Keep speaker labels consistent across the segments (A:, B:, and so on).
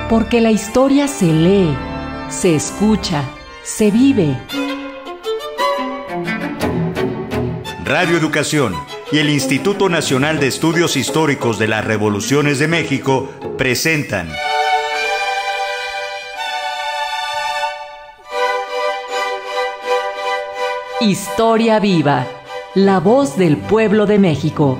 A: Porque la historia se lee, se escucha, se vive.
B: Radio Educación y el Instituto Nacional de Estudios Históricos de las Revoluciones de México presentan
A: Historia Viva, la voz del pueblo de México.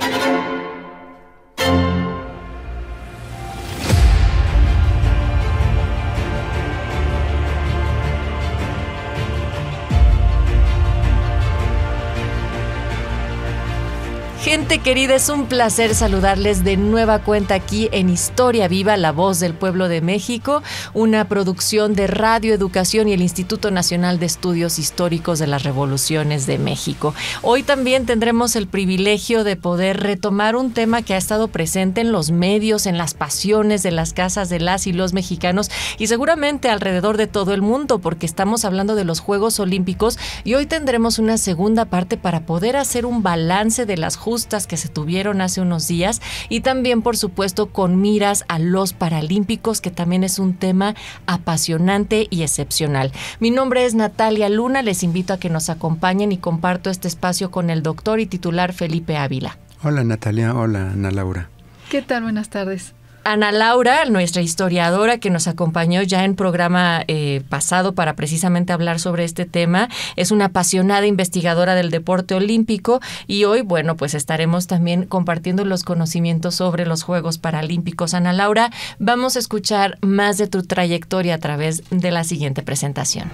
A: Gente querida, es un placer saludarles de nueva cuenta aquí en Historia Viva, la voz del pueblo de México, una producción de Radio Educación y el Instituto Nacional de Estudios Históricos de las Revoluciones de México. Hoy también tendremos el privilegio de poder retomar un tema que ha estado presente en los medios, en las pasiones de las casas de las y los mexicanos y seguramente alrededor de todo el mundo, porque estamos hablando de los Juegos Olímpicos y hoy tendremos una segunda parte para poder hacer un balance de las justas que se tuvieron hace unos días y también, por supuesto, con miras a los Paralímpicos, que también es un tema apasionante y excepcional. Mi nombre es Natalia Luna, les invito a que nos acompañen y comparto este espacio con el doctor y titular Felipe Ávila.
C: Hola Natalia, hola Ana Laura.
D: ¿Qué tal? Buenas tardes.
A: Ana Laura, nuestra historiadora que nos acompañó ya en programa pasado para precisamente hablar sobre este tema, es una apasionada investigadora del deporte olímpico y hoy, bueno, pues estaremos también compartiendo los conocimientos sobre los Juegos Paralímpicos. Ana Laura, vamos a escuchar más de tu trayectoria a través de la siguiente presentación.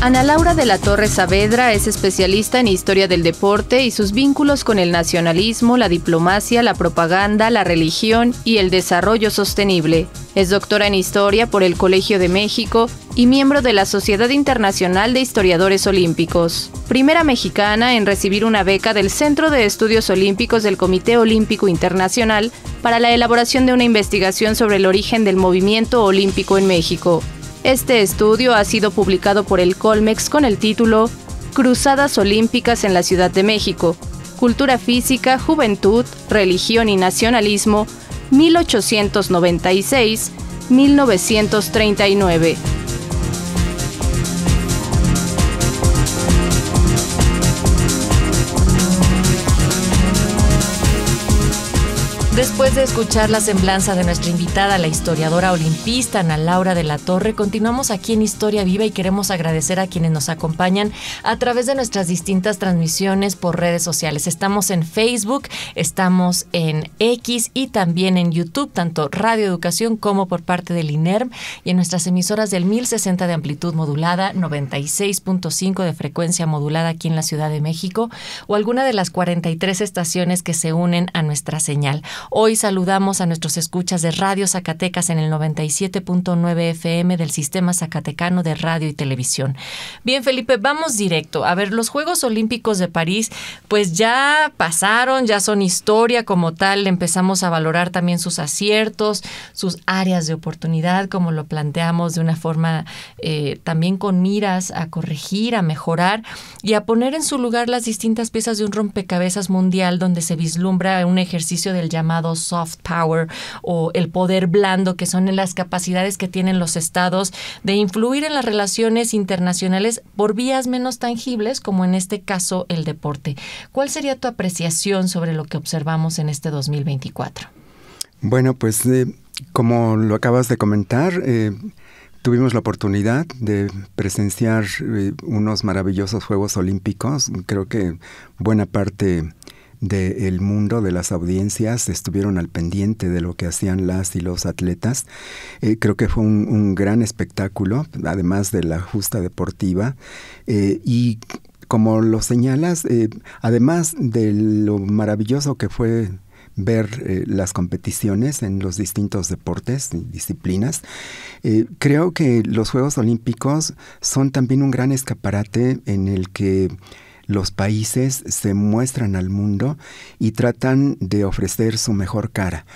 E: Ana Laura de la Torre Saavedra es especialista en historia del deporte y sus vínculos con el nacionalismo, la diplomacia, la propaganda, la religión y el desarrollo sostenible. Es doctora en historia por el Colegio de México y miembro de la Sociedad Internacional de Historiadores Olímpicos. Primera mexicana en recibir una beca del Centro de Estudios Olímpicos del Comité Olímpico Internacional para la elaboración de una investigación sobre el origen del movimiento olímpico en México. Este estudio ha sido publicado por el Colmex con el título Cruzadas Olímpicas en la Ciudad de México, Cultura Física, Juventud, Religión y Nacionalismo, 1896-1939.
A: Después de escuchar la semblanza de nuestra invitada, la historiadora olimpista Ana Laura de la Torre, continuamos aquí en Historia Viva y queremos agradecer a quienes nos acompañan a través de nuestras distintas transmisiones por redes sociales. Estamos en Facebook, estamos en X y también en YouTube, tanto Radio Educación como por parte del INERM y en nuestras emisoras del 1060 de amplitud modulada, 96.5 de frecuencia modulada aquí en la Ciudad de México o alguna de las 43 estaciones que se unen a nuestra señal. Hoy saludamos a nuestros escuchas de Radio Zacatecas en el 97.9 FM del Sistema Zacatecano de Radio y Televisión. Bien, Felipe, vamos directo. A ver, los Juegos Olímpicos de París, pues ya pasaron, ya son historia como tal. Empezamos a valorar también sus aciertos, sus áreas de oportunidad, como lo planteamos de una forma también con miras a corregir, a mejorar y a poner en su lugar las distintas piezas de un rompecabezas mundial donde se vislumbra un ejercicio del llamado soft power o el poder blando, que son las capacidades que tienen los estados de influir en las relaciones internacionales por vías menos tangibles, como en este caso el deporte. ¿Cuál sería tu apreciación sobre lo que observamos en este 2024?
C: Bueno, pues como lo acabas de comentar, tuvimos la oportunidad de presenciar unos maravillosos Juegos Olímpicos. Creo que buena parte del mundo, de las audiencias, estuvieron al pendiente de lo que hacían las y los atletas. Creo que fue un gran espectáculo, además de la justa deportiva. Y como lo señalas, además de lo maravilloso que fue ver las competiciones en los distintos deportes y disciplinas, creo que los Juegos Olímpicos son también un gran escaparate en el que los países se muestran al mundo y tratan de ofrecer su mejor cara.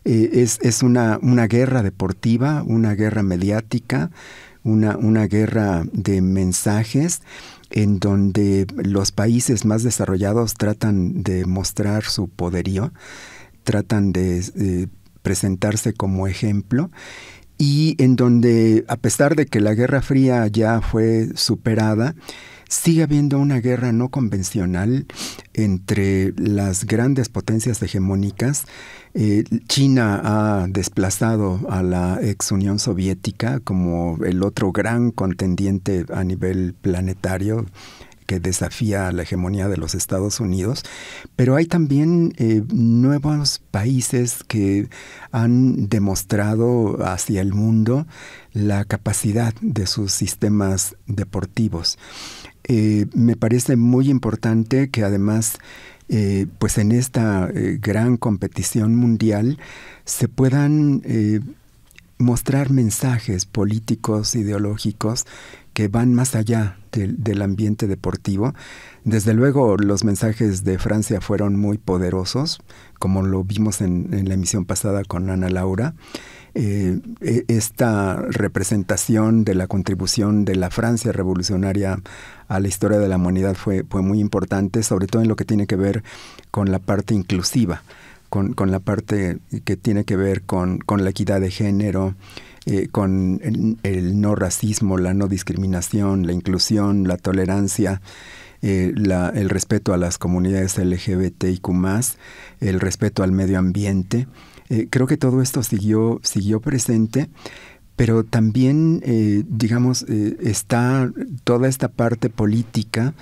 C: Es una guerra deportiva, una guerra mediática, una guerra de mensajes en donde los países más desarrollados tratan de mostrar su poderío, tratan de presentarse como ejemplo, y en donde, a pesar de que la Guerra Fría ya fue superada, sigue habiendo una guerra no convencional entre las grandes potencias hegemónicas. China ha desplazado a la ex Unión Soviética como el otro gran contendiente a nivel planetario que desafía la hegemonía de los Estados Unidos, pero hay también nuevos países que han demostrado hacia el mundo la capacidad de sus sistemas deportivos. Me parece muy importante que además, pues en esta gran competición mundial se puedan mostrar mensajes políticos, ideológicos, que van más allá del ambiente deportivo. Desde luego, los mensajes de Francia fueron muy poderosos, como lo vimos en la emisión pasada con Ana Laura. Esta representación de la contribución de la Francia revolucionaria a la historia de la humanidad fue muy importante, sobre todo en lo que tiene que ver con la parte inclusiva, con la parte que tiene que ver con la equidad de género, con el no racismo, la no discriminación, la inclusión, la tolerancia, el respeto a las comunidades LGBTIQ+, el respeto al medio ambiente. Creo que todo esto siguió presente, pero también, está toda esta parte política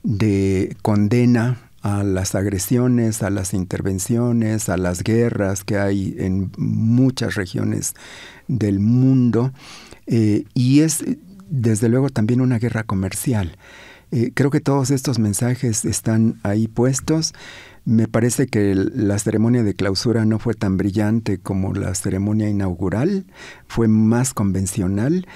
C: de condena a las agresiones, a las intervenciones, a las guerras que hay en muchas regiones del mundo, y es desde luego también una guerra comercial. Creo que todos estos mensajes están ahí puestos. Me parece que la ceremonia de clausura no fue tan brillante como la ceremonia inaugural, fue más convencional.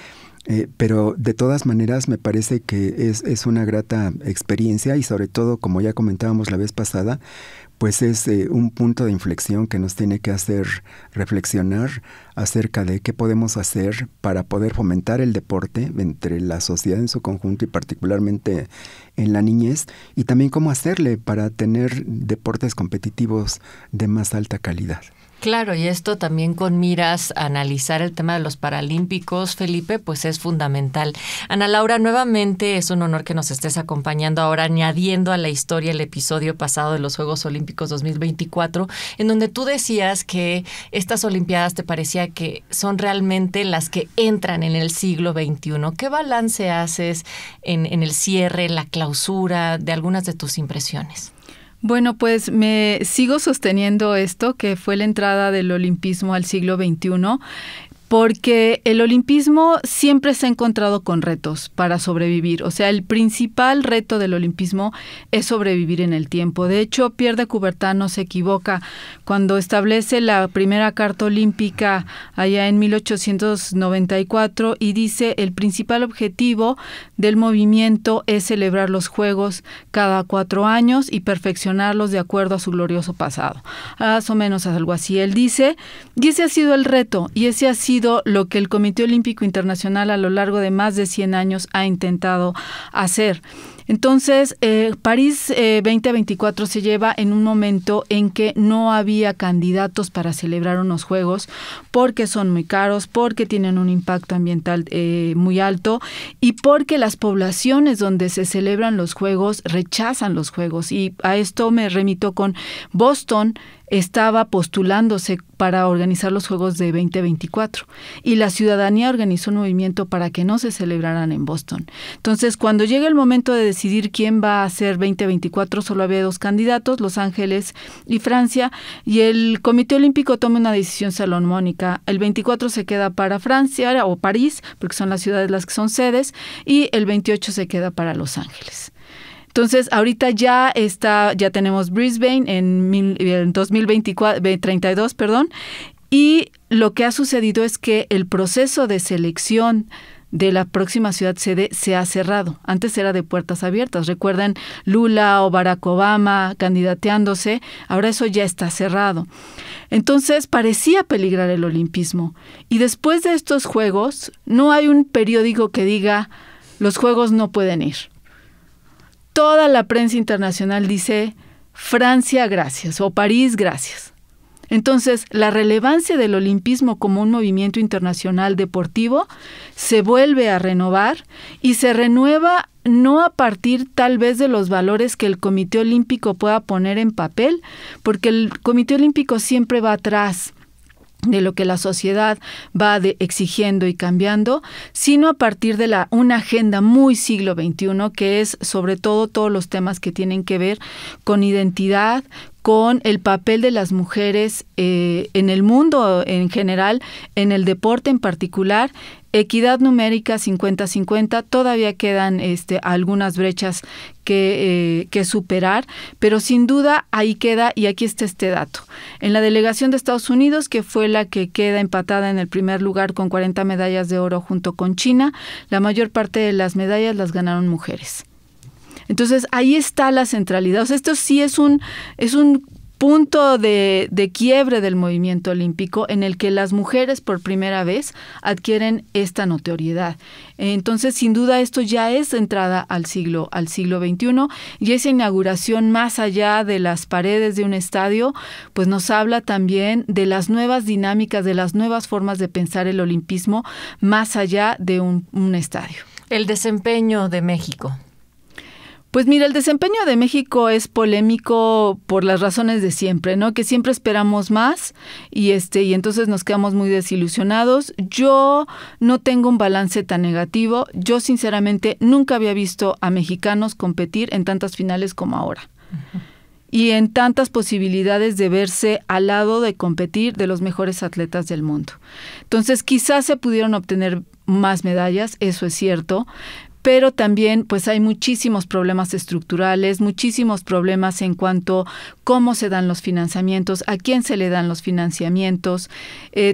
C: Pero de todas maneras me parece que es una grata experiencia, y sobre todo, como ya comentábamos la vez pasada, pues es un punto de inflexión que nos tiene que hacer reflexionar acerca de qué podemos hacer para poder fomentar el deporte entre la sociedad en su conjunto y particularmente en la niñez, y también cómo hacerle para tener deportes competitivos de más alta calidad.
A: Claro, y esto también con miras a analizar el tema de los Paralímpicos, Felipe, pues es fundamental. Ana Laura, nuevamente es un honor que nos estés acompañando ahora, añadiendo a la historia el episodio pasado de los Juegos Olímpicos 2024, en donde tú decías que estas Olimpiadas te parecía que son realmente las que entran en el siglo XXI. ¿Qué balance haces en el cierre, la clausura, de algunas de tus impresiones?
D: Bueno, pues me sigo sosteniendo esto, que fue la entrada del olimpismo al siglo XXI, porque el olimpismo siempre se ha encontrado con retos para sobrevivir. O sea, el principal reto del olimpismo es sobrevivir en el tiempo. De hecho, Pierre de Coubertin no se equivoca cuando establece la primera Carta Olímpica allá en 1894 y dice: el principal objetivo del movimiento es celebrar los Juegos cada 4 años y perfeccionarlos de acuerdo a su glorioso pasado. Más o menos algo así él dice, y ese ha sido el reto, y ese ha sido lo que el Comité Olímpico Internacional a lo largo de más de 100 años ha intentado hacer. Entonces, París 2024 se lleva en un momento en que no había candidatos para celebrar unos Juegos porque son muy caros, porque tienen un impacto ambiental muy alto y porque las poblaciones donde se celebran los Juegos rechazan los Juegos. Y a esto me remito con Boston. Estaba postulándose para organizar los Juegos de 2024 y la ciudadanía organizó un movimiento para que no se celebraran en Boston. Entonces, cuando llega el momento de decidir quién va a hacer 2024, solo había 2 candidatos, Los Ángeles y Francia, y el Comité Olímpico toma una decisión salomónica. El 24 se queda para Francia o París, porque son las ciudades las que son sedes, y el 28 se queda para Los Ángeles. Entonces, ahorita ya tenemos Brisbane en 2032, y lo que ha sucedido es que el proceso de selección de la próxima ciudad sede se ha cerrado. Antes era de puertas abiertas. Recuerdan Lula o Barack Obama candidateándose, ahora eso ya está cerrado. Entonces, parecía peligrar el olimpismo. Y después de estos Juegos, no hay un periódico que diga, los Juegos no pueden ir. Toda la prensa internacional dice, Francia, gracias, o París, gracias. Entonces, la relevancia del olimpismo como un movimiento internacional deportivo se vuelve a renovar y se renueva no a partir tal vez de los valores que el Comité Olímpico pueda poner en papel, porque el Comité Olímpico siempre va atrás de lo que la sociedad va exigiendo y cambiando, sino a partir de una agenda muy siglo XXI, que es sobre todo todos los temas que tienen que ver con identidad, con el papel de las mujeres en el mundo en general, en el deporte en particular, equidad numérica 50-50, todavía quedan algunas brechas que superar, pero sin duda ahí queda, y aquí está este dato. En la delegación de Estados Unidos, que fue la que queda empatada en el primer lugar con 40 medallas de oro junto con China, la mayor parte de las medallas las ganaron mujeres. Entonces, ahí está la centralidad. O sea, esto sí es un punto de quiebre del movimiento olímpico en el que las mujeres por primera vez adquieren esta notoriedad. Entonces, sin duda, esto ya es entrada al siglo XXI, y esa inauguración, más allá de las paredes de un estadio, pues nos habla también de las nuevas dinámicas, de las nuevas formas de pensar el olimpismo más allá de un estadio.
A: El desempeño de México.
D: Pues mira, el desempeño de México es polémico por las razones de siempre, ¿no? Que siempre esperamos más y entonces nos quedamos muy desilusionados. Yo no tengo un balance tan negativo. Yo sinceramente nunca había visto a mexicanos competir en tantas finales como ahora. Uh-huh. Y en tantas posibilidades de verse al lado de competir de los mejores atletas del mundo. Entonces, quizás se pudieron obtener más medallas, eso es cierto, pero también pues hay muchísimos problemas estructurales, muchísimos problemas en cuanto a cómo se dan los financiamientos, a quién se le dan los financiamientos,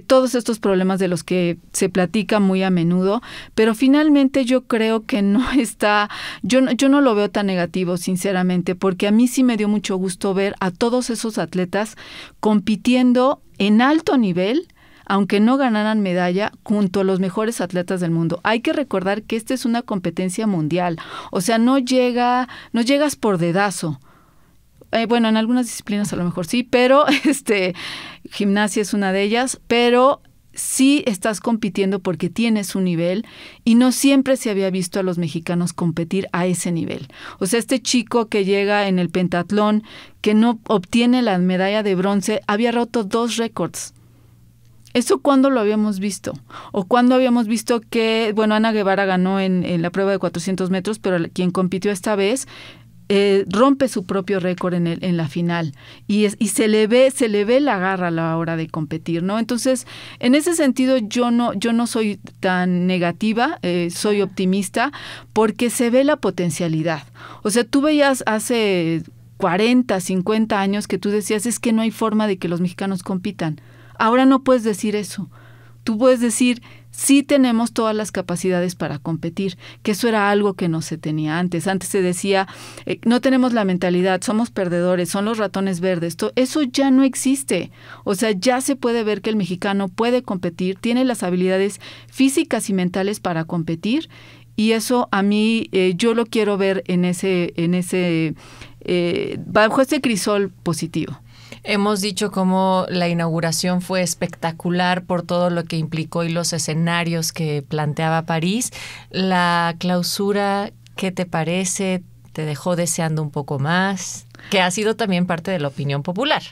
D: todos estos problemas de los que se platica muy a menudo, pero finalmente yo creo que no está, yo no lo veo tan negativo, sinceramente, porque a mí sí me dio mucho gusto ver a todos esos atletas compitiendo en alto nivel, aunque no ganaran medalla, junto a los mejores atletas del mundo. Hay que recordar que esta es una competencia mundial, o sea, no llegas por dedazo. Bueno, en algunas disciplinas a lo mejor sí, pero gimnasia es una de ellas, pero sí estás compitiendo porque tienes un nivel y no siempre se había visto a los mexicanos competir a ese nivel. O sea, este chico que llega en el pentatlón, que no obtiene la medalla de bronce, había roto 2 récords. ¿Eso cuándo lo habíamos visto? O cuándo habíamos visto que, bueno, Ana Guevara ganó en la prueba de 400 metros, pero quien compitió esta vez rompe su propio récord en la final y se le ve la garra a la hora de competir, ¿no? Entonces, en ese sentido yo no soy tan negativa, soy optimista porque se ve la potencialidad. O sea, tú veías hace 40, 50 años que tú decías, es que no hay forma de que los mexicanos compitan. Ahora no puedes decir eso. Tú puedes decir, sí tenemos todas las capacidades para competir, que eso era algo que no se tenía antes. Antes se decía, no tenemos la mentalidad, somos perdedores, son los ratones verdes. Eso ya no existe. O sea, ya se puede ver que el mexicano puede competir, tiene las habilidades físicas y mentales para competir, y eso a mí yo lo quiero ver bajo ese crisol positivo.
A: Hemos dicho cómo la inauguración fue espectacular por todo lo que implicó y los escenarios que planteaba París. La clausura, ¿qué te parece? ¿Te dejó deseando un poco más? Que ha sido también parte de la opinión popular.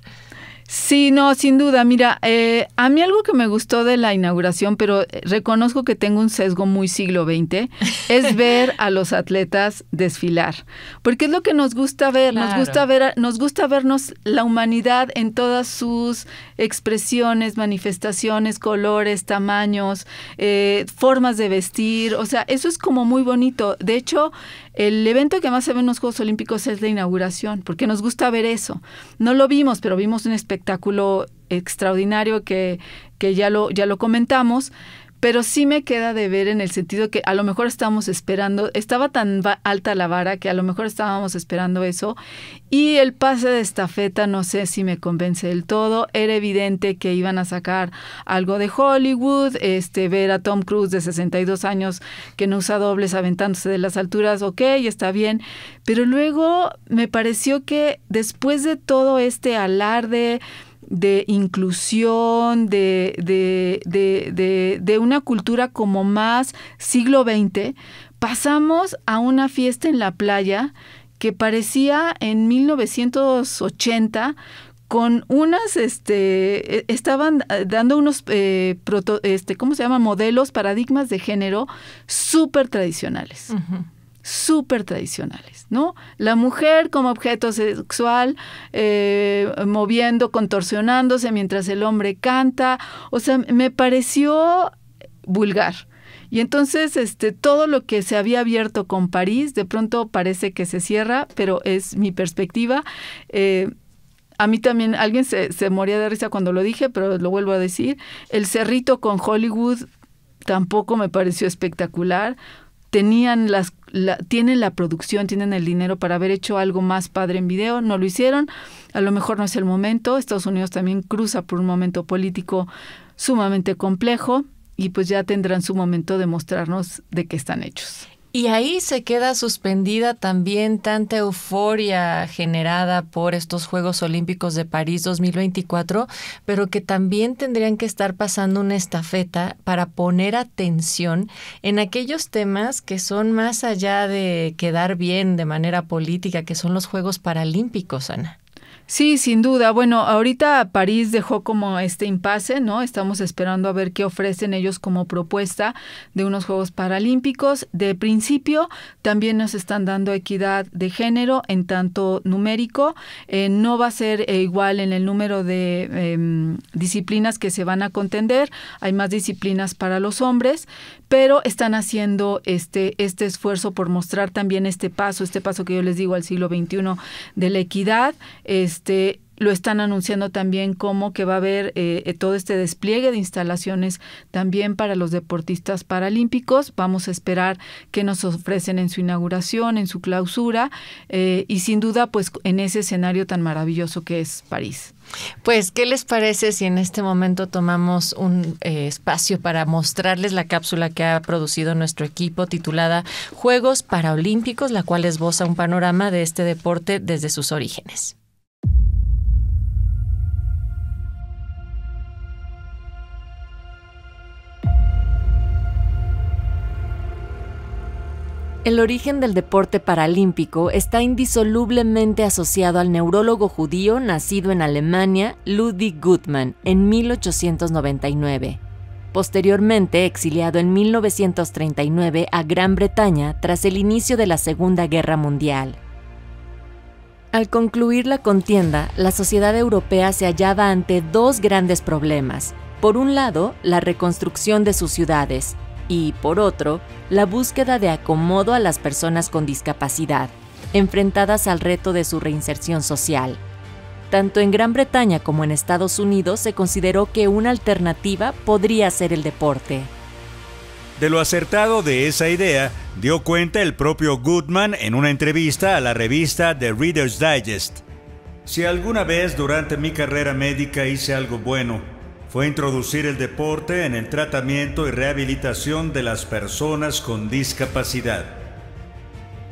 D: Sí, no, sin duda. Mira, a mí algo que me gustó de la inauguración, pero reconozco que tengo un sesgo muy siglo XX, es ver a los atletas desfilar. Porque es lo que nos gusta ver. Claro. Nos gusta vernos la humanidad en todas sus expresiones, manifestaciones, colores, tamaños, formas de vestir. O sea, eso es como muy bonito. De hecho, el evento que más se ve en los Juegos Olímpicos es la inauguración, porque nos gusta ver eso. No lo vimos, pero vimos un espectáculo extraordinario que ya lo comentamos, pero sí me queda de ver en el sentido que a lo mejor estábamos esperando, estaba tan alta la vara que a lo mejor estábamos esperando eso, y el pase de estafeta no sé si me convence del todo. Era evidente que iban a sacar algo de Hollywood, ver a Tom Cruise de 62 años que no usa dobles aventándose de las alturas, ok, está bien, pero luego me pareció que después de todo este alarde inclusión, de una cultura como más siglo XX, pasamos a una fiesta en la playa que parecía en 1980 con unas, estaban dando unos, ¿cómo se llama? Modelos, paradigmas de género súper tradicionales. Uh-huh. Súper tradicionales, ¿no? La mujer como objeto sexual, moviendo, contorsionándose mientras el hombre canta. O sea, me pareció vulgar. Y entonces todo lo que se había abierto con París, de pronto parece que se cierra, pero es mi perspectiva. A mí también, alguien se moría de risa cuando lo dije, pero lo vuelvo a decir. El cerrito con Hollywood tampoco me pareció espectacular. Tienen la producción, tienen el dinero para haber hecho algo más padre en video, no lo hicieron. A lo mejor no es el momento. Estados Unidos también cruza por un momento político sumamente complejo y pues ya tendrán su momento de mostrarnos de qué están hechos.
A: Y ahí se queda suspendida también tanta euforia generada por estos Juegos Olímpicos de París 2024, pero que también tendrían que estar pasando una estafeta para poner atención en aquellos temas que son más allá de quedar bien de manera política, que son los Juegos Paralímpicos, Ana.
D: Sí, sin duda. Bueno, ahorita París dejó como este impasse, ¿no? Estamos esperando a ver qué ofrecen ellos como propuesta de unos Juegos Paralímpicos. De principio, también nos están dando equidad de género en tanto numérico. No va a ser igual en el número de disciplinas que se van a contender. Hay más disciplinas para los hombres, pero están haciendo este esfuerzo por mostrar también este paso que yo les digo al siglo XXI de la equidad. Lo están anunciando también como que va a haber todo este despliegue de instalaciones también para los deportistas paralímpicos. Vamos a esperar qué nos ofrecen en su inauguración, en su clausura y sin duda pues en ese escenario tan maravilloso que es París.
A: Pues, ¿qué les parece si en este momento tomamos un espacio para mostrarles la cápsula que ha producido nuestro equipo titulada Juegos Paralímpicos, la cual esboza un panorama de este deporte desde sus orígenes? El origen del deporte paralímpico está indisolublemente asociado al neurólogo judío nacido en Alemania, Ludwig Guttmann, en 1899. Posteriormente exiliado en 1939 a Gran Bretaña tras el inicio de la Segunda Guerra Mundial. Al concluir la contienda, la sociedad europea se hallaba ante dos grandes problemas. Por un lado, la reconstrucción de sus ciudades, y, por otro, la búsqueda de acomodo a las personas con discapacidad, enfrentadas al reto de su reinserción social. Tanto en Gran Bretaña como en Estados Unidos se consideró que una alternativa podría ser el deporte.
B: De lo acertado de esa idea, dio cuenta el propio Guttmann en una entrevista a la revista The Reader's Digest. Si alguna vez durante mi carrera médica hice algo bueno, fue introducir el deporte en el tratamiento y rehabilitación de las personas con discapacidad.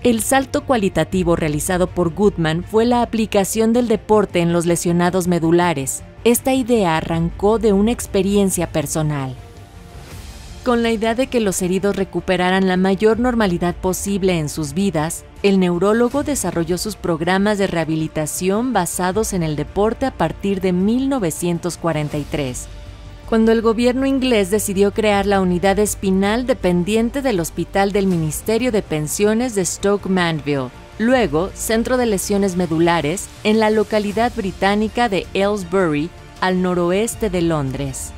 A: El salto cualitativo realizado por Guttmann fue la aplicación del deporte en los lesionados medulares. Esta idea arrancó de una experiencia personal. Con la idea de que los heridos recuperaran la mayor normalidad posible en sus vidas, el neurólogo desarrolló sus programas de rehabilitación basados en el deporte a partir de 1943, cuando el gobierno inglés decidió crear la unidad espinal dependiente del Hospital del Ministerio de Pensiones de Stoke Mandeville, luego Centro de Lesiones Medulares, en la localidad británica de Aylesbury, al noroeste de Londres.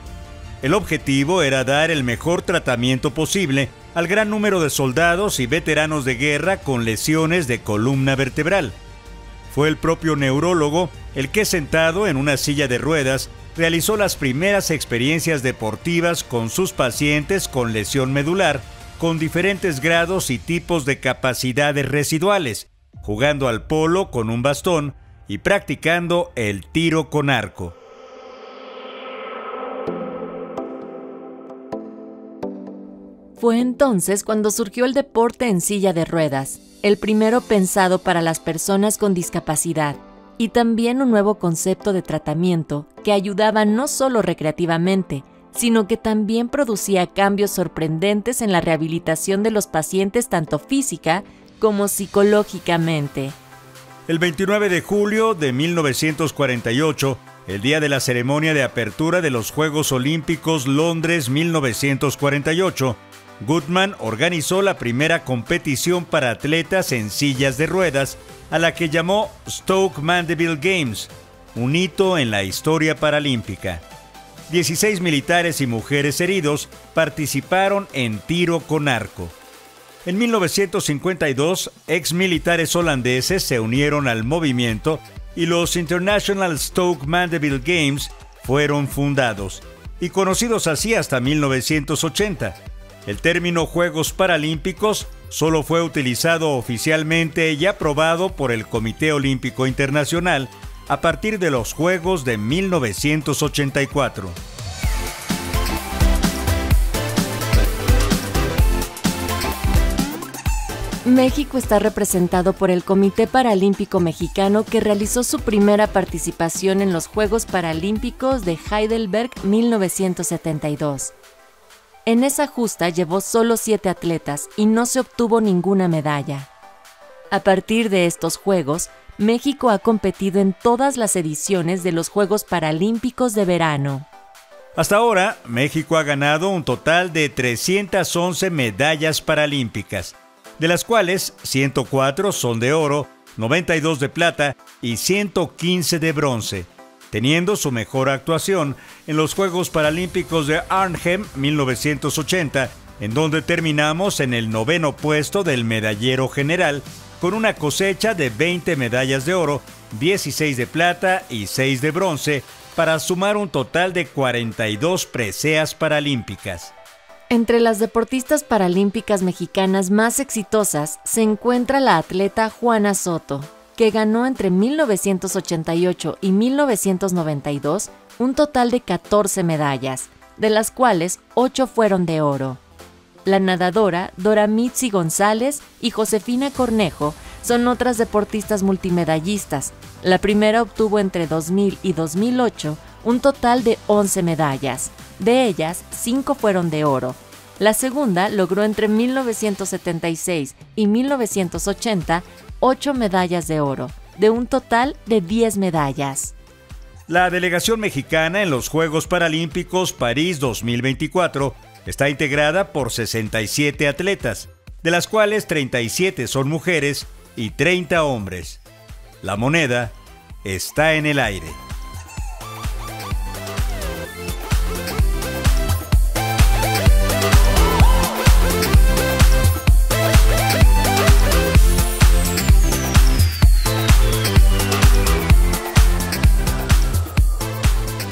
B: El objetivo era dar el mejor tratamiento posible al gran número de soldados y veteranos de guerra con lesiones de columna vertebral. Fue el propio neurólogo el que, sentado en una silla de ruedas, realizó las primeras experiencias deportivas con sus pacientes con lesión medular, con diferentes grados y tipos de capacidades residuales, jugando al polo con un bastón y practicando el tiro con arco.
A: Fue entonces cuando surgió el deporte en silla de ruedas, el primero pensado para las personas con discapacidad.
F: y también un nuevo concepto de tratamiento que ayudaba no solo recreativamente, sino que también producía cambios sorprendentes en la rehabilitación de los pacientes tanto física como psicológicamente.
B: El 29 de julio de 1948, el día de la ceremonia de apertura de los Juegos Olímpicos Londres 1948, Goodman organizó la primera competición para atletas en sillas de ruedas, a la que llamó Stoke Mandeville Games, un hito en la historia paralímpica. 16 militares y mujeres heridos participaron en tiro con arco. En 1952, exmilitares holandeses se unieron al movimiento y los International Stoke Mandeville Games fueron fundados y conocidos así hasta 1980. El término Juegos Paralímpicos solo fue utilizado oficialmente y aprobado por el Comité Olímpico Internacional a partir de los Juegos de 1984.
F: México está representado por el Comité Paralímpico Mexicano, que realizó su primera participación en los Juegos Paralímpicos de Heidelberg 1972. En esa justa llevó solo 7 atletas y no se obtuvo ninguna medalla. A partir de estos Juegos, México ha competido en todas las ediciones de los Juegos Paralímpicos de verano.
B: Hasta ahora, México ha ganado un total de 311 medallas paralímpicas, de las cuales 104 son de oro, 92 de plata y 115 de bronce, teniendo su mejor actuación en los Juegos Paralímpicos de Arnhem 1980, en donde terminamos en el 9º puesto del medallero general, con una cosecha de 20 medallas de oro, 16 de plata y 6 de bronce, para sumar un total de 42 preseas paralímpicas.
F: Entre las deportistas paralímpicas mexicanas más exitosas se encuentra la atleta Juana Soto, que ganó entre 1988 y 1992 un total de 14 medallas, de las cuales 8 fueron de oro. La nadadora Dora Mitzi González y Josefina Cornejo son otras deportistas multimedallistas. La primera obtuvo entre 2000 y 2008 un total de 11 medallas. De ellas, 5 fueron de oro. La segunda logró entre 1976 y 1980 8 medallas de oro, de un total de 10 medallas.
B: La delegación mexicana en los Juegos Paralímpicos París 2024 está integrada por 67 atletas, de las cuales 37 son mujeres y 30 hombres. La moneda está en el aire.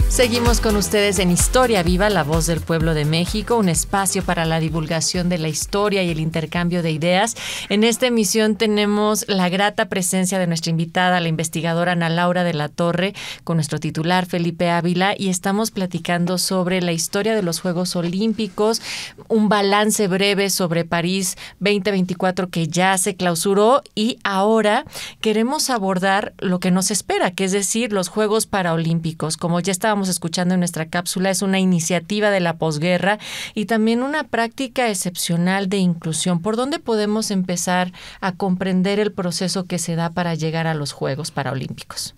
A: Seguimos con ustedes en Historia Viva, la voz del pueblo de México, un espacio para la divulgación de la historia y el intercambio de ideas. En esta emisión tenemos la grata presencia de nuestra invitada, la investigadora Ana Laura de la Torre, con nuestro titular Felipe Ávila, y estamos platicando sobre la historia de los Juegos Olímpicos, un balance breve sobre París 2024 que ya se clausuró, y ahora queremos abordar lo que nos espera, que es decir, los Juegos Paralímpicos. Como ya estábamos escuchando en nuestra cápsula, es una iniciativa de la posguerra y también una práctica excepcional de inclusión. ¿Por dónde podemos empezar a comprender el proceso que se da para llegar a los Juegos Paralímpicos?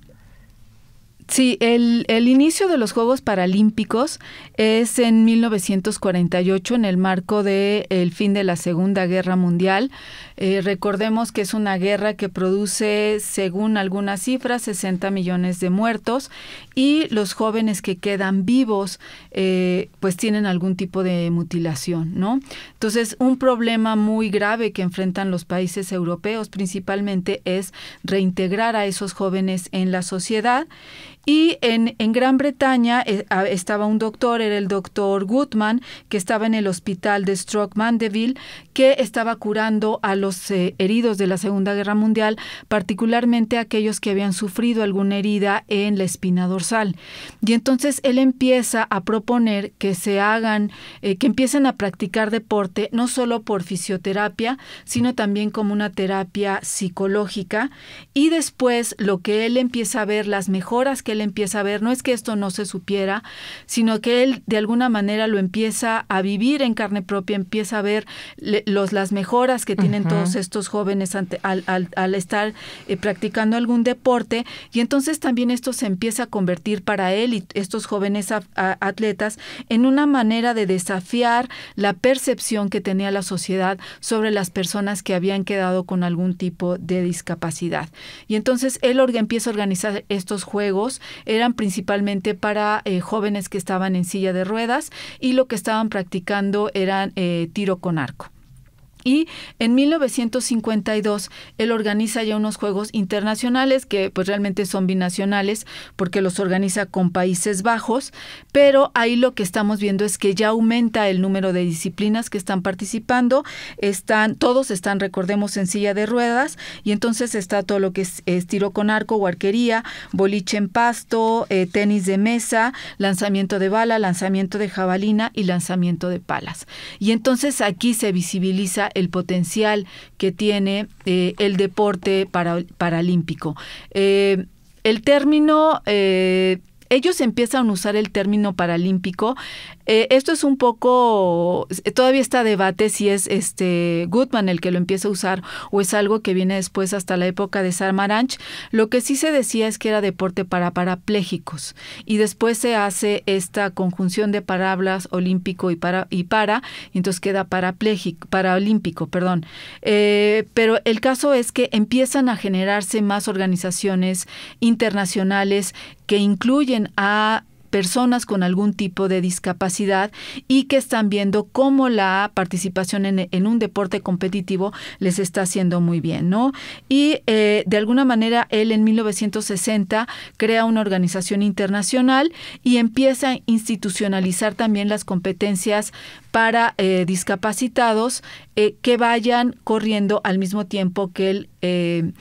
D: Sí, el inicio de los Juegos Paralímpicos es en 1948, en el marco del fin de la Segunda Guerra Mundial. Recordemos que es una guerra que produce, según algunas cifras, 60 millones de muertos, y los jóvenes que quedan vivos pues tienen algún tipo de mutilación, ¿no? Entonces, un problema muy grave que enfrentan los países europeos principalmente es reintegrar a esos jóvenes en la sociedad. Y en Gran Bretaña estaba un doctor, era el doctor Goodman, que estaba en el hospital de Stoke Mandeville, que estaba curando a los heridos de la Segunda Guerra Mundial, particularmente aquellos que habían sufrido alguna herida en la espina dorsal. Y entonces él empieza a proponer que se hagan, que empiecen a practicar deporte, no solo por fisioterapia, sino también como una terapia psicológica. Y después lo que él empieza a ver, las mejoras que él empieza a ver, no es que esto no se supiera, sino que él de alguna manera lo empieza a vivir en carne propia, empieza a ver las mejoras que tienen todos estos jóvenes al estar practicando algún deporte, y entonces también esto se empieza a convertir para él y estos jóvenes atletas en una manera de desafiar la percepción que tenía la sociedad sobre las personas que habían quedado con algún tipo de discapacidad. Y entonces él empieza a organizar estos juegos, eran principalmente para jóvenes que estaban en silla de ruedas, y lo que estaban practicando eran tiro con arco. Y en 1952 él organiza ya unos juegos internacionales que pues realmente son binacionales porque los organiza con Países Bajos, pero ahí lo que estamos viendo es que ya aumenta el número de disciplinas que están participando, todos están, recordemos, en silla de ruedas, y entonces está todo lo que es tiro con arco o arquería, boliche en pasto, tenis de mesa, lanzamiento de bala, lanzamiento de jabalina y lanzamiento de palas. Y entonces aquí se visibiliza el potencial que tiene el deporte paralímpico. El término, ellos empiezan a usar el término paralímpico. Esto es un poco, todavía está debate si es Goodman el que lo empieza a usar o es algo que viene después hasta la época de Samaranch. Lo que sí se decía es que era deporte para parapléjicos, y después se hace esta conjunción de palabras olímpico y entonces queda paralímpico, perdón. Pero el caso es que empiezan a generarse más organizaciones internacionales que incluyen a personas con algún tipo de discapacidad y que están viendo cómo la participación en un deporte competitivo les está haciendo muy bien, ¿no? Y de alguna manera él en 1960 crea una organización internacional y empieza a institucionalizar también las competencias para discapacitados que vayan corriendo al mismo tiempo que el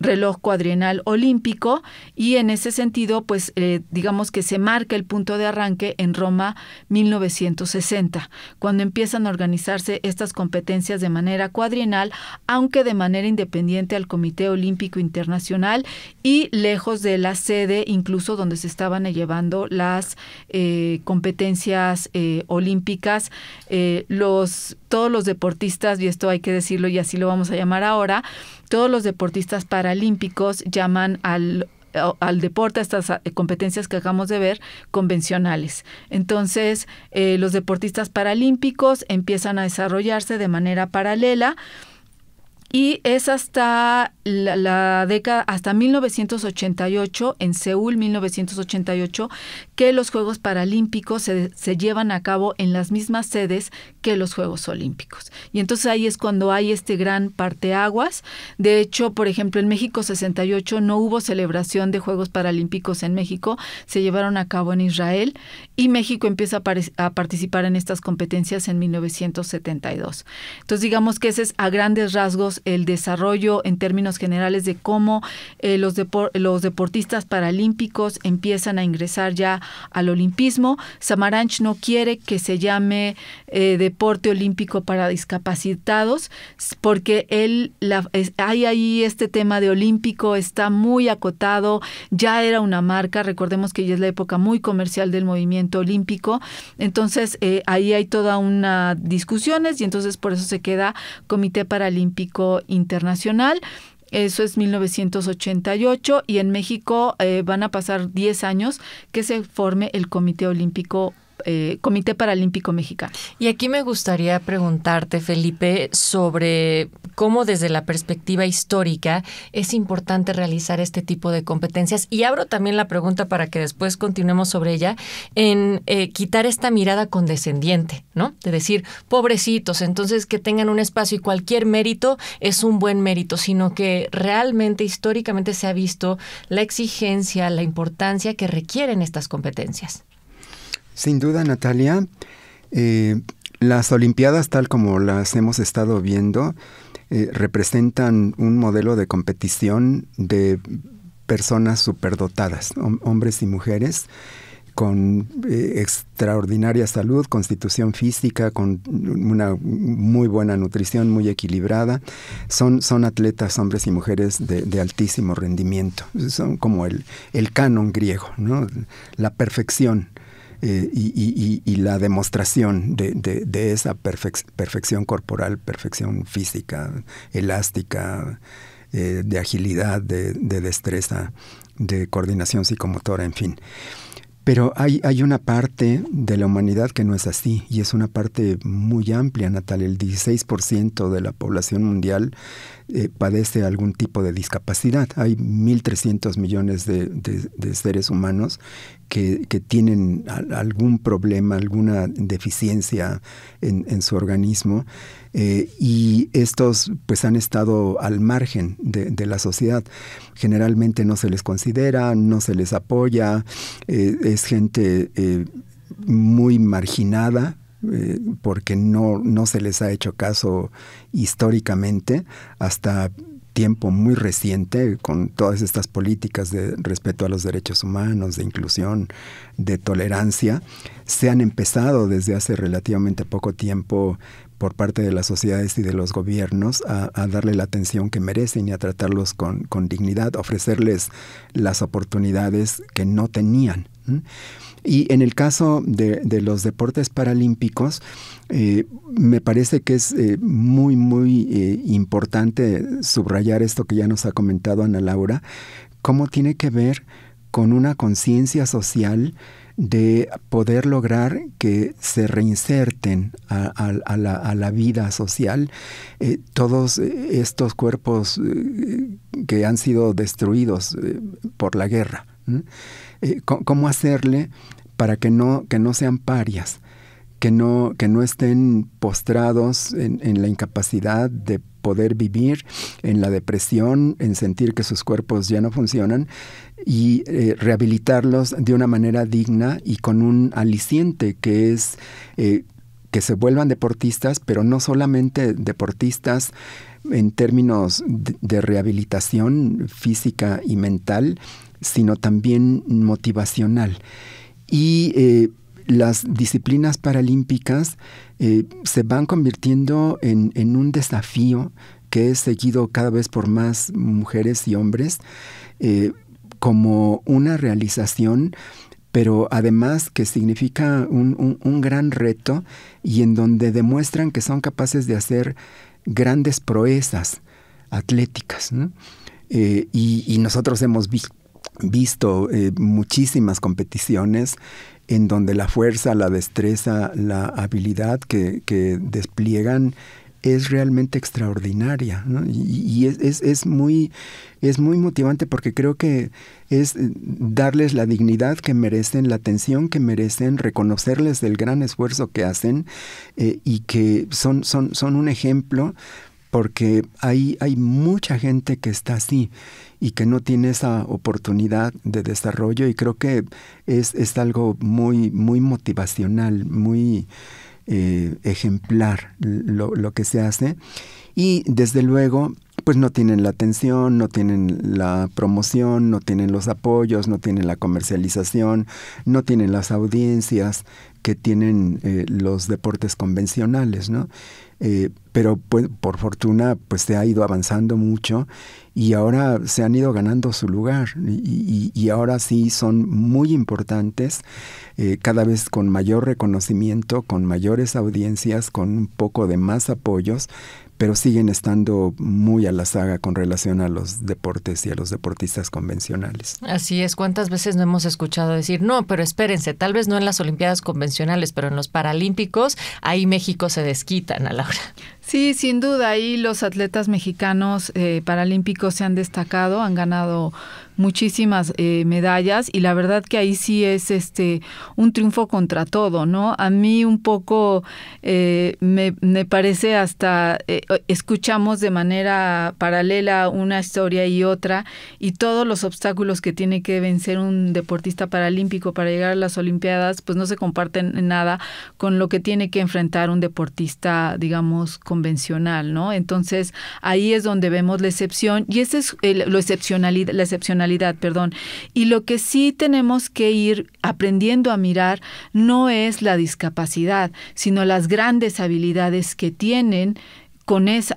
D: reloj cuadrienal olímpico, y en ese sentido pues digamos que se marca el punto de arranque en Roma 1960, cuando empiezan a organizarse estas competencias de manera cuadrienal, aunque de manera independiente al Comité Olímpico Internacional y lejos de la sede incluso donde se estaban llevando las competencias olímpicas. Todos los deportistas, y esto hay que decirlo y así lo vamos a llamar ahora, todos los deportistas paralímpicos llaman al deporte, a estas competencias que acabamos de ver, convencionales. Entonces, los deportistas paralímpicos empiezan a desarrollarse de manera paralela, y es hasta la década, hasta 1988, en Seúl, 1988, que los Juegos Paralímpicos se llevan a cabo en las mismas sedes que los Juegos Olímpicos. Y entonces ahí es cuando hay este gran parteaguas. De hecho, por ejemplo, en México 68 no hubo celebración de Juegos Paralímpicos en México, se llevaron a cabo en Israel, y México empieza a participar en estas competencias en 1972. Entonces, digamos que ese es a grandes rasgos el desarrollo en términos generales de cómo los deportistas paralímpicos empiezan a ingresar ya al olimpismo. Samaranch no quiere que se llame deporte olímpico para discapacitados, porque hay ahí este tema de olímpico, está muy acotado, ya era una marca, recordemos que ya es la época muy comercial del movimiento olímpico, entonces ahí hay toda una discusiones, y entonces por eso se queda Comité Paralímpico Internacional. Eso es 1988, y en México van a pasar 10 años que se forme el Comité Olímpico Comité Paralímpico Mexicano.
A: Y aquí me gustaría preguntarte, Felipe, sobre cómo desde la perspectiva histórica es importante realizar este tipo de competencias. Y abro también la pregunta para que después continuemos sobre ella, en quitar esta mirada condescendiente, ¿no? De decir, pobrecitos, entonces que tengan un espacio y cualquier mérito es un buen mérito, sino que realmente históricamente se ha visto la exigencia, la importancia que requieren estas competencias.
C: Sin duda, Natalia, las Olimpiadas, tal como las hemos estado viendo, representan un modelo de competición de personas superdotadas, hombres y mujeres, con extraordinaria salud, constitución física, con una muy buena nutrición, muy equilibrada. Son atletas, hombres y mujeres de altísimo rendimiento. Son como el canon griego, ¿no? La perfección y la demostración de esa perfección corporal, perfección física, elástica, de agilidad, de destreza, de coordinación psicomotora, en fin. Pero hay una parte de la humanidad que no es así, y es una parte muy amplia, Natalia. El 16% de la población mundial padece algún tipo de discapacidad. Hay 1.300 millones de seres humanos que tienen algún problema, alguna deficiencia en su organismo, y estos pues han estado al margen de la sociedad. Generalmente no se les considera, no se les apoya, es gente muy marginada, porque no se les ha hecho caso históricamente hasta tiempo muy reciente, con todas estas políticas de respeto a los derechos humanos, de inclusión, de tolerancia. Se han empezado desde hace relativamente poco tiempo por parte de las sociedades y de los gobiernos a darle la atención que merecen y a tratarlos con dignidad, ofrecerles las oportunidades que no tenían. Y en el caso de los deportes paralímpicos, me parece que es muy importante subrayar esto que ya nos ha comentado Ana Laura, cómo tiene que ver con una conciencia social de poder lograr que se reinserten a la vida social todos estos cuerpos que han sido destruidos por la guerra. ¿Cómo hacerle para que no sean parias, que no estén postrados en la incapacidad de poder vivir, en la depresión, en sentir que sus cuerpos ya no funcionan, y rehabilitarlos de una manera digna y con un aliciente que es que se vuelvan deportistas, pero no solamente deportistas en términos de rehabilitación física y mental, sino también motivacional. Y las disciplinas paralímpicas se van convirtiendo en un desafío que es seguido cada vez por más mujeres y hombres como una realización, pero además que significa un gran reto, y en donde demuestran que son capaces de hacer grandes proezas atléticas, ¿no? Y nosotros hemos visto muchísimas competiciones en donde la fuerza, la destreza, la habilidad que despliegan es realmente extraordinaria, ¿no? Y es muy motivante, porque creo que es darles la dignidad que merecen, la atención que merecen, reconocerles el gran esfuerzo que hacen, y que son un ejemplo, porque hay mucha gente que está así y que no tiene esa oportunidad de desarrollo, y creo que es algo muy motivacional, muy ejemplar lo que se hace. Y desde luego pues no tienen la atención, no tienen la promoción, no tienen los apoyos, no tienen la comercialización, no tienen las audiencias que tienen los deportes convencionales, ¿no? Pero pues, por fortuna pues se ha ido avanzando mucho, y ahora se han ido ganando su lugar, y ahora sí son muy importantes, cada vez con mayor reconocimiento, con mayores audiencias, con un poco de más apoyos, pero siguen estando muy a la saga con relación a los deportes y a los deportistas convencionales.
A: Así es, ¿cuántas veces no hemos escuchado decir, no, pero espérense, tal vez no en las Olimpiadas convencionales, pero en los Paralímpicos, ahí México se desquita, Ana Laura?
D: Sí, sin duda, ahí los atletas mexicanos paralímpicos se han destacado, han ganado muchísimas medallas y la verdad que ahí sí es un triunfo contra todo, ¿no? A mí un poco me parece hasta escuchamos de manera paralela una historia y otra y todos los obstáculos que tiene que vencer un deportista paralímpico para llegar a las Olimpiadas pues no se comparten en nada con lo que tiene que enfrentar un deportista, digamos, convencional, ¿no? Entonces ahí es donde vemos la excepción y esa es la excepcionalidad, perdón. Y lo que sí tenemos que ir aprendiendo a mirar no es la discapacidad, sino las grandes habilidades que tienen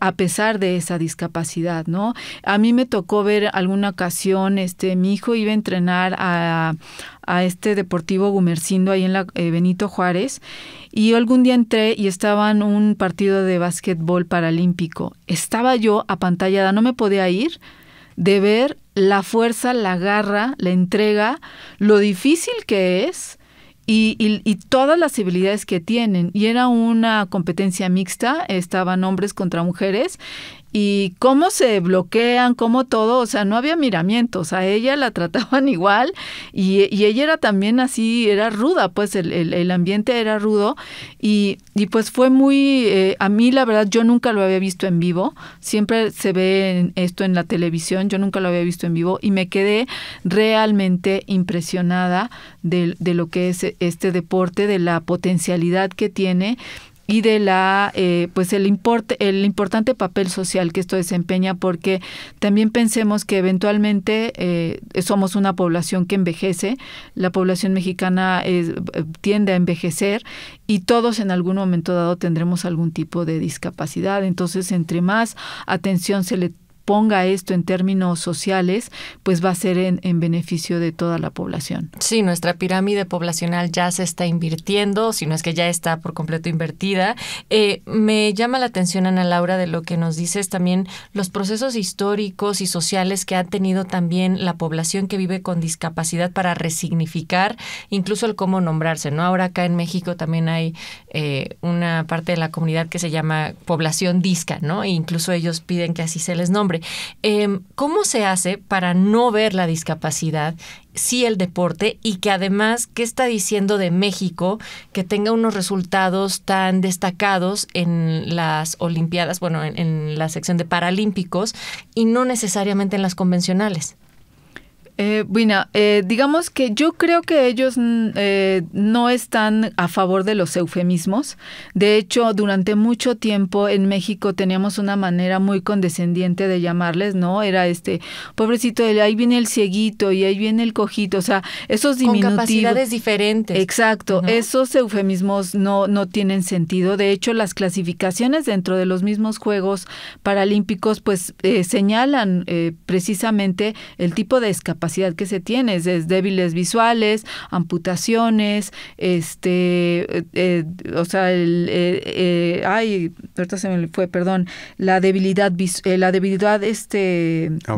D: a pesar de esa discapacidad, ¿no? A mí me tocó ver alguna ocasión, mi hijo iba a entrenar a este Deportivo Gumersindo ahí en la Benito Juárez y yo algún día entré y estaba en un partido de básquetbol paralímpico. Estaba yo apantallada, no me podía ir de ver la fuerza, la garra, la entrega, lo difícil que es y todas las habilidades que tienen. Y era una competencia mixta, estaban hombres contra mujeres y cómo se bloquean, cómo todo, o sea, no había miramientos, a ella la trataban igual y ella era también así, era ruda, pues el ambiente era rudo y pues fue muy, a mí la verdad yo nunca lo había visto en vivo, siempre se ve esto en la televisión, yo nunca lo había visto en vivo y me quedé realmente impresionada de lo que es este deporte, de la potencialidad que tiene y de la pues el importante papel social que esto desempeña, porque también pensemos que eventualmente somos una población que envejece, la población mexicana tiende a envejecer y todos en algún momento dado tendremos algún tipo de discapacidad, entonces entre más atención se le ponga esto en términos sociales, pues va a ser en beneficio de toda la población.
A: Sí, nuestra pirámide poblacional ya se está invirtiendo, si no es que ya está por completo invertida. Me llama la atención, Ana Laura, de lo que nos dices también, los procesos históricos y sociales que ha tenido también la población que vive con discapacidad para resignificar incluso el cómo nombrarse, ¿no? Ahora acá en México también hay una parte de la comunidad que se llama población disca, ¿no? E incluso ellos piden que así se les nombre. ¿Cómo se hace para no ver la discapacidad, sí el deporte, y que además, qué está diciendo de México que tenga unos resultados tan destacados en las Olimpiadas, bueno, en la sección de Paralímpicos y no necesariamente en las convencionales?
D: Bueno, digamos que yo creo que ellos no están a favor de los eufemismos. De hecho, durante mucho tiempo en México teníamos una manera muy condescendiente de llamarles, ¿no? Era pobrecito, ahí viene el cieguito y ahí viene el cojito, o sea, esos diminutivos.
A: Con capacidades diferentes.
D: Exacto, ¿no? Esos eufemismos no tienen sentido. De hecho, las clasificaciones dentro de los mismos Juegos Paralímpicos, pues señalan precisamente el tipo de discapacidad que se tiene, es débiles visuales, amputaciones, o sea, ahorita se me fue, perdón, la debilidad,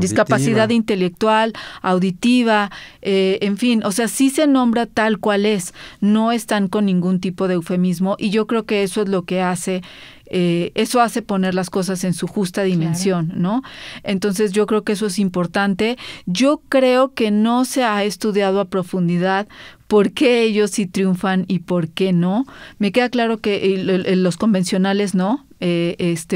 D: discapacidad intelectual, auditiva, en fin, o sea, sí se nombra tal cual es, no están con ningún tipo de eufemismo y yo creo que eso es lo que hace poner las cosas en su justa dimensión, claro, ¿no? Entonces yo creo que eso es importante. Yo creo que no se ha estudiado a profundidad por qué ellos sí triunfan y por qué no. Me queda claro que los convencionales no.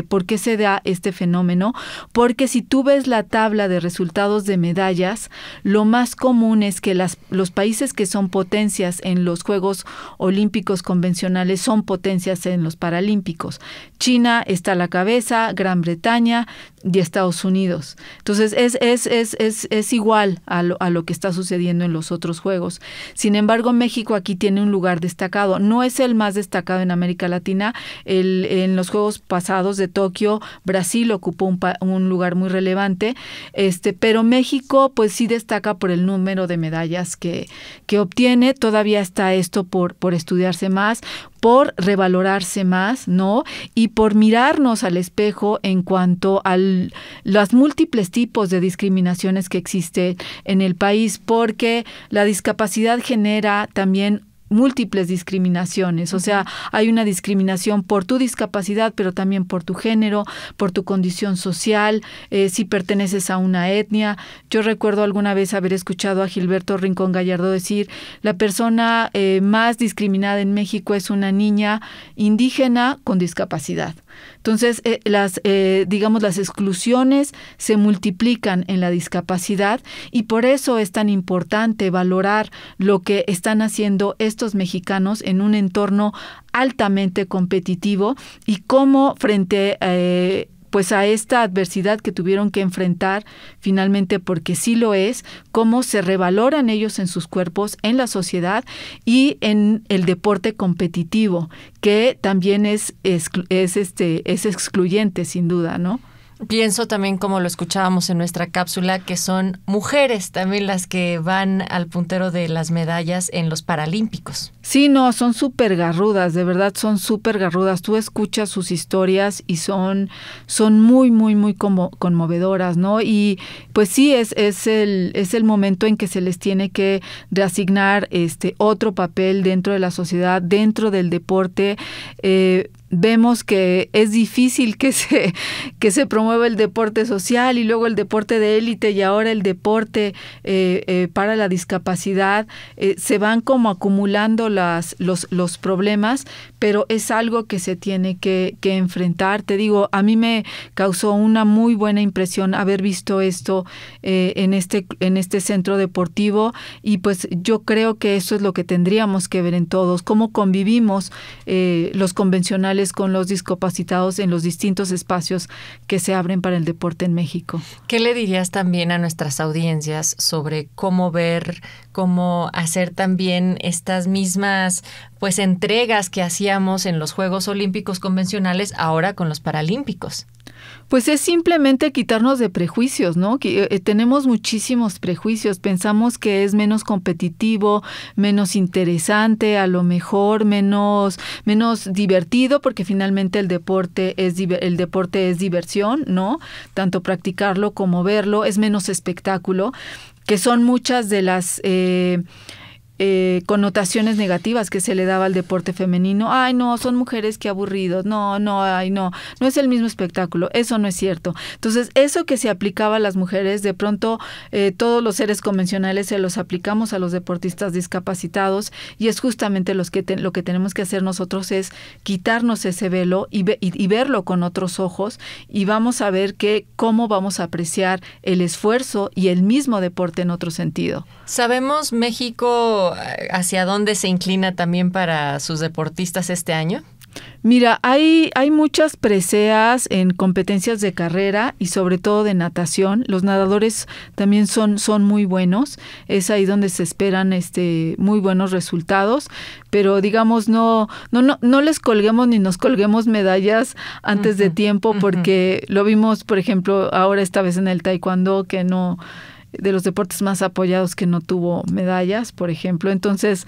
D: ¿Por qué se da este fenómeno? Porque si tú ves la tabla de resultados de medallas, lo más común es que los países que son potencias en los Juegos Olímpicos convencionales son potencias en los Paralímpicos. China está a la cabeza, Gran Bretaña y Estados Unidos. Entonces es igual a lo que está sucediendo en los otros Juegos. Sin embargo, México aquí tiene un lugar destacado. No es el más destacado en América Latina. En los Juegos pasados de Tokio, Brasil ocupó un lugar muy relevante, pero México pues sí destaca por el número de medallas que obtiene. Todavía está esto por estudiarse más, por revalorarse más, ¿no? Y por mirarnos al espejo en cuanto a los múltiples tipos de discriminaciones que existen en el país, porque la discapacidad genera también múltiples discriminaciones, o sea, hay una discriminación por tu discapacidad, pero también por tu género, por tu condición social, si perteneces a una etnia. Yo recuerdo alguna vez haber escuchado a Gilberto Rincón Gallardo decir, la persona más discriminada en México es una niña indígena con discapacidad. Entonces, las exclusiones se multiplican en la discapacidad y por eso es tan importante valorar lo que están haciendo estos mexicanos en un entorno altamente competitivo y cómo frente a esta adversidad que tuvieron que enfrentar finalmente, porque sí lo es, cómo se revaloran ellos en sus cuerpos, en la sociedad y en el deporte competitivo, que también es excluyente sin duda, ¿no?
A: Pienso también, como lo escuchábamos en nuestra cápsula, que son mujeres también las que van al puntero de las medallas en los Paralímpicos.
D: Sí, no, son súper garrudas, de verdad son súper garrudas. Tú escuchas sus historias y son muy, muy, muy conmovedoras, ¿no? Y pues sí, es el momento en que se les tiene que reasignar otro papel dentro de la sociedad, dentro del deporte. Vemos que es difícil que se promueva el deporte social y luego el deporte de élite y ahora el deporte para la discapacidad. Se van como acumulando los problemas, pero es algo que se tiene que enfrentar. Te digo, a mí me causó una muy buena impresión haber visto esto en este centro deportivo y pues yo creo que eso es lo que tendríamos que ver en todos, cómo convivimos los convencionales con los discapacitados en los distintos espacios que se abren para el deporte en México.
A: ¿Qué le dirías también a nuestras audiencias sobre cómo ver, cómo hacer también estas mismas entregas que hacíamos en los Juegos Olímpicos convencionales ahora con los Paralímpicos?
D: Pues es simplemente quitarnos de prejuicios, ¿no? Tenemos muchísimos prejuicios, pensamos que es menos competitivo, menos interesante, a lo mejor menos divertido, porque finalmente el deporte es diversión, ¿no? Tanto practicarlo como verlo, es menos espectáculo, que son muchas de las connotaciones negativas que se le daba al deporte femenino. Ay, no, son mujeres, qué aburridos. No es el mismo espectáculo. Eso no es cierto. Entonces, eso que se aplicaba a las mujeres, de pronto todos los seres convencionales se los aplicamos a los deportistas discapacitados y es justamente lo que tenemos que hacer nosotros es quitarnos ese velo y verlo con otros ojos y vamos a ver cómo vamos a apreciar el esfuerzo y el mismo deporte en otro sentido.
A: ¿Sabemos México hacia dónde se inclina también para sus deportistas este año?
D: Mira, hay muchas preseas en competencias de carrera y sobre todo de natación. Los nadadores también son muy buenos. Es ahí donde se esperan muy buenos resultados. Pero digamos, no les colguemos ni nos colguemos medallas antes de tiempo, porque lo vimos, por ejemplo, ahora esta vez en el taekwondo, que no, de los deportes más apoyados, que no tuvo medallas, por ejemplo. Entonces,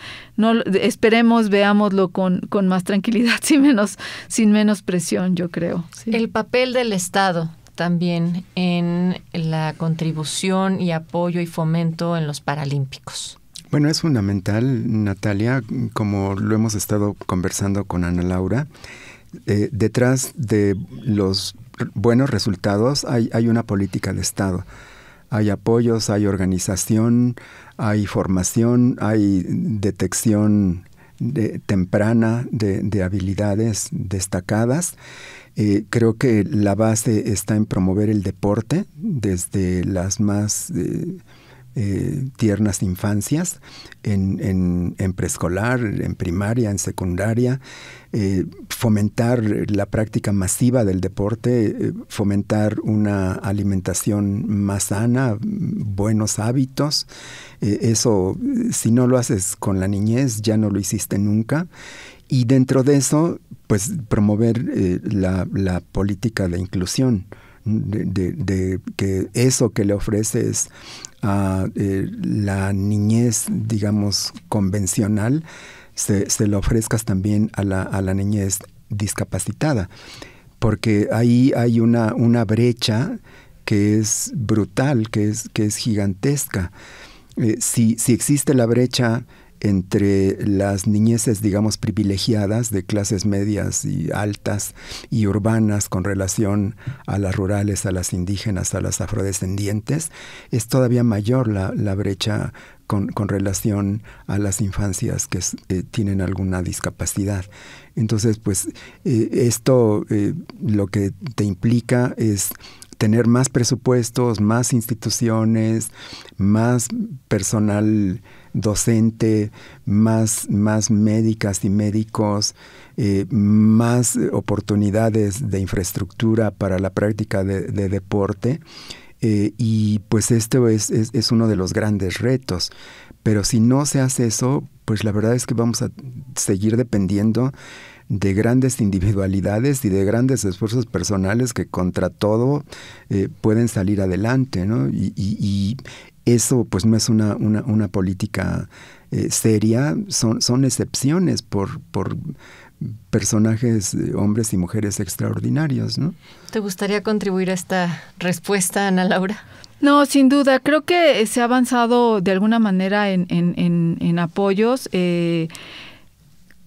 D: esperemos, veámoslo con más tranquilidad, sin menos presión, yo creo. Sí.
A: El papel del Estado también en la contribución y apoyo y fomento en los Paralímpicos.
C: Bueno, es fundamental, Natalia, como lo hemos estado conversando con Ana Laura. Detrás de los buenos resultados hay una política de Estado. Hay apoyos, hay organización, hay formación, hay detección temprana de habilidades destacadas. Creo que la base está en promover el deporte desde las más tiernas infancias, en preescolar, en primaria, en secundaria, fomentar la práctica masiva del deporte, fomentar una alimentación más sana, buenos hábitos. Eso, si no lo haces con la niñez, ya no lo hiciste nunca. Y dentro de eso, pues promover la política de inclusión, de que eso que le ofreces a la niñez, digamos, convencional, se lo ofrezcas también a la niñez discapacitada, porque ahí hay una brecha que es brutal, que es gigantesca. Si existe la brecha entre las niñeces, digamos, privilegiadas de clases medias y altas y urbanas con relación a las rurales, a las indígenas, a las afrodescendientes, es todavía mayor la brecha con relación a las infancias que tienen alguna discapacidad. Entonces, pues, esto lo que te implica es tener más presupuestos, más instituciones, más personal docente, más médicas y médicos, más oportunidades de infraestructura para la práctica de deporte. Y pues esto es uno de los grandes retos. Pero si no se hace eso, pues la verdad es que vamos a seguir dependiendo de grandes individualidades y de grandes esfuerzos personales que contra todo pueden salir adelante, ¿no? Y eso pues no es una política seria, son excepciones por personajes, hombres y mujeres extraordinarios, ¿no?
A: ¿Te gustaría contribuir a esta respuesta, Ana Laura?
D: No, sin duda. Creo que se ha avanzado de alguna manera en apoyos.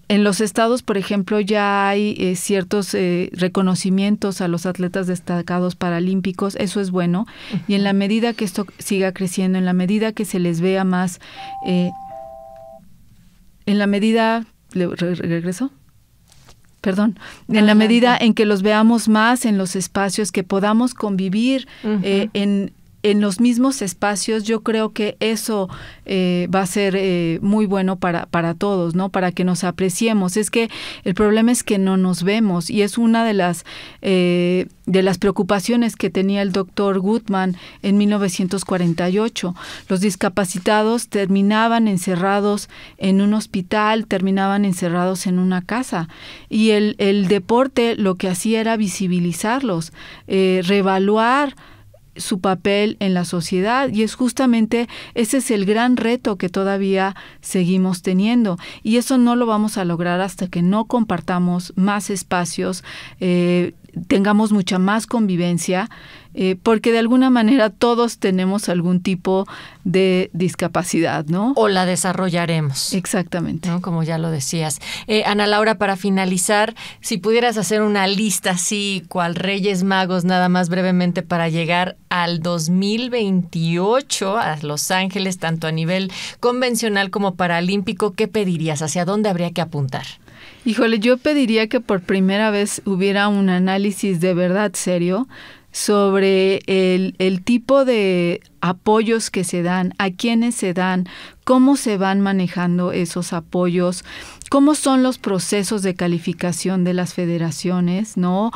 D: En los estados, por ejemplo, ya hay ciertos reconocimientos a los atletas destacados paralímpicos. Eso es bueno. Uh-huh. Y en la medida que esto siga creciendo, en la medida que se les vea más, en la medida... ¿Regreso? Perdón, en la medida en que los veamos más en los espacios, que podamos convivir en los mismos espacios, yo creo que eso va a ser muy bueno para todos, ¿no? Para que nos apreciemos. Es que el problema es que no nos vemos, y es una de las preocupaciones que tenía el doctor Gutmann en 1948. Los discapacitados terminaban encerrados en un hospital, terminaban encerrados en una casa, y el deporte lo que hacía era visibilizarlos, reevaluar su papel en la sociedad, y es justamente ese es el gran reto que todavía seguimos teniendo, y eso no lo vamos a lograr hasta que no compartamos más espacios, tengamos mucha más convivencia, porque de alguna manera todos tenemos algún tipo de discapacidad, ¿no?
A: O la desarrollaremos.
D: Exactamente.
A: ¿No? Como ya lo decías. Ana Laura, para finalizar, si pudieras hacer una lista así, cual Reyes Magos, nada más brevemente, para llegar al 2028 a Los Ángeles, tanto a nivel convencional como paralímpico, ¿qué pedirías? ¿Hacia dónde habría que apuntar?
D: Híjole, yo pediría que por primera vez hubiera un análisis de verdad serio sobre el tipo de apoyos que se dan, a quiénes se dan, cómo se van manejando esos apoyos, cómo son los procesos de calificación de las federaciones, ¿no?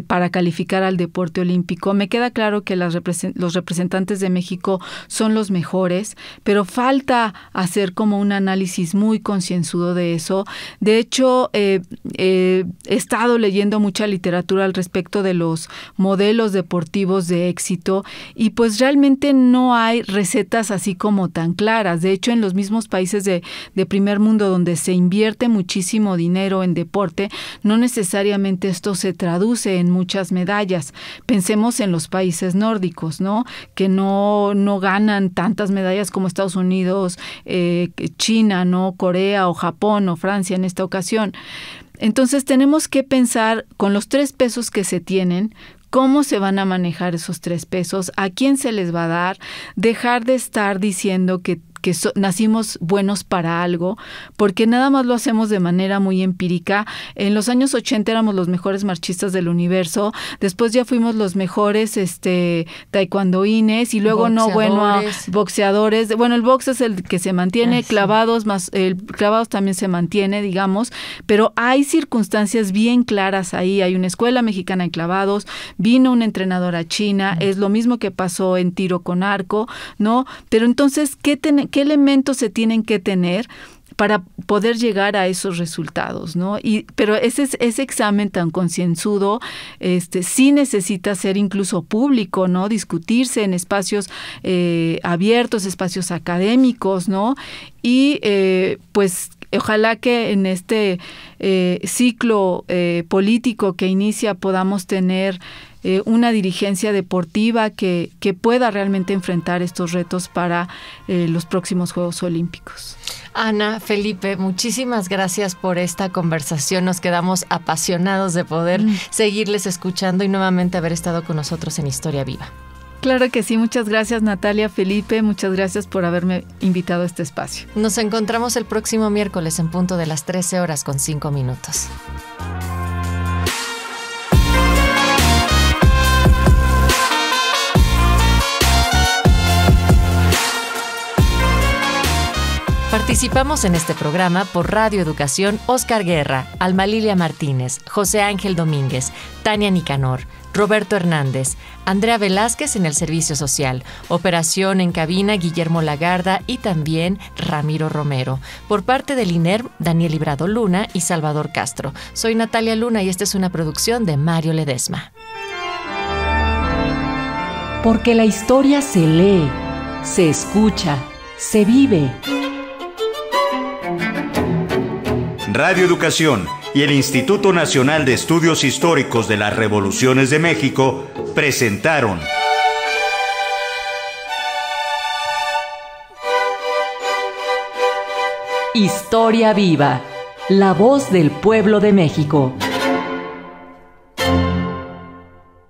D: Para calificar al deporte olímpico. Me queda claro que los representantes de México son los mejores, pero falta hacer como un análisis muy concienzudo de eso. De hecho, he estado leyendo mucha literatura al respecto de los modelos deportivos de éxito, y pues realmente no hay recetas así como tan claras. De hecho, en los mismos países de primer mundo donde se invierte muchísimo dinero en deporte, no necesariamente esto se traduce en muchas medallas. Pensemos en los países nórdicos, ¿no? Que no ganan tantas medallas como Estados Unidos, China, ¿no? Corea o Japón o Francia en esta ocasión. Entonces tenemos que pensar con los 3 pesos que se tienen, cómo se van a manejar esos 3 pesos, a quién se les va a dar, dejar de estar diciendo que nacimos buenos para algo, porque nada más lo hacemos de manera muy empírica. En los años 80 éramos los mejores marchistas del universo, después ya fuimos los mejores taekwondoines, y luego boxeadores. Bueno, el box es el que se mantiene, clavados también se mantiene, digamos, pero hay circunstancias bien claras ahí. Hay una escuela mexicana en clavados, vino una entrenadora china, es lo mismo que pasó en tiro con arco, ¿no? Pero entonces, ¿qué elementos se tienen que tener para poder llegar a esos resultados, ¿no? Pero ese examen tan concienzudo sí necesita ser incluso público, ¿no? Discutirse en espacios abiertos, espacios académicos, ¿no? Y pues ojalá que en este ciclo político que inicia podamos tener una dirigencia deportiva que pueda realmente enfrentar estos retos para los próximos Juegos Olímpicos.
A: Ana, Felipe, muchísimas gracias por esta conversación. Nos quedamos apasionados de poder seguirles escuchando y nuevamente haber estado con nosotros en Historia Viva.
D: Claro que sí, muchas gracias Natalia, Felipe, muchas gracias por haberme invitado a este espacio.
A: Nos encontramos el próximo miércoles en punto de las 13:05. Participamos en este programa por Radio Educación Oscar Guerra, Alma Lilia Martínez, José Ángel Domínguez, Tania Nicanor, Roberto Hernández, Andrea Velázquez en el Servicio Social, Operación en Cabina Guillermo Lagarda y también Ramiro Romero. Por parte del INERM, Daniel Librado Luna y Salvador Castro. Soy Natalia Luna y esta es una producción de Mario Ledesma.
F: Porque la historia se lee, se escucha, se vive.
B: Radio Educación y el Instituto Nacional de Estudios Históricos de las Revoluciones de México presentaron
F: Historia Viva, la voz del pueblo de México.